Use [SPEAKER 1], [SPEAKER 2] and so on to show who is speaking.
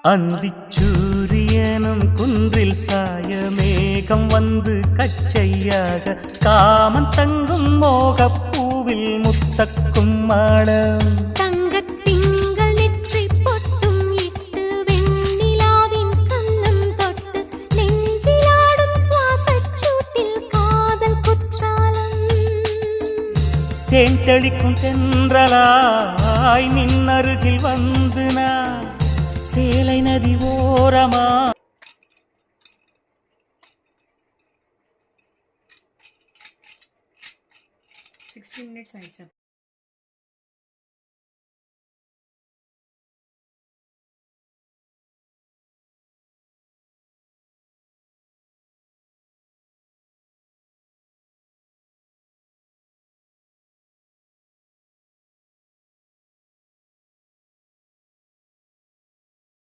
[SPEAKER 1] அந்திச்சூரியனும் குன்றில் சாய மேகம் வந்து கச்சையாக காமன் தங்கும் மோகப்பூவில் முத்தக்கும் மாடம்
[SPEAKER 2] தங்கத்திங்கள் நெற்றி பொட்டும் இட்டு வெண்ணிலாவின் கண்ணம் தொட்டு நெஞ்சிலாடும் சுவாசச் சூட்டில் காதல் குற்றாலம்
[SPEAKER 1] தேன் தெளிக்கும் தென்றலாய் நின்னருகில் வந்து நான் சேலை நதி ஓரமா
[SPEAKER 3] 16 minutes ஆயிடுச்சு.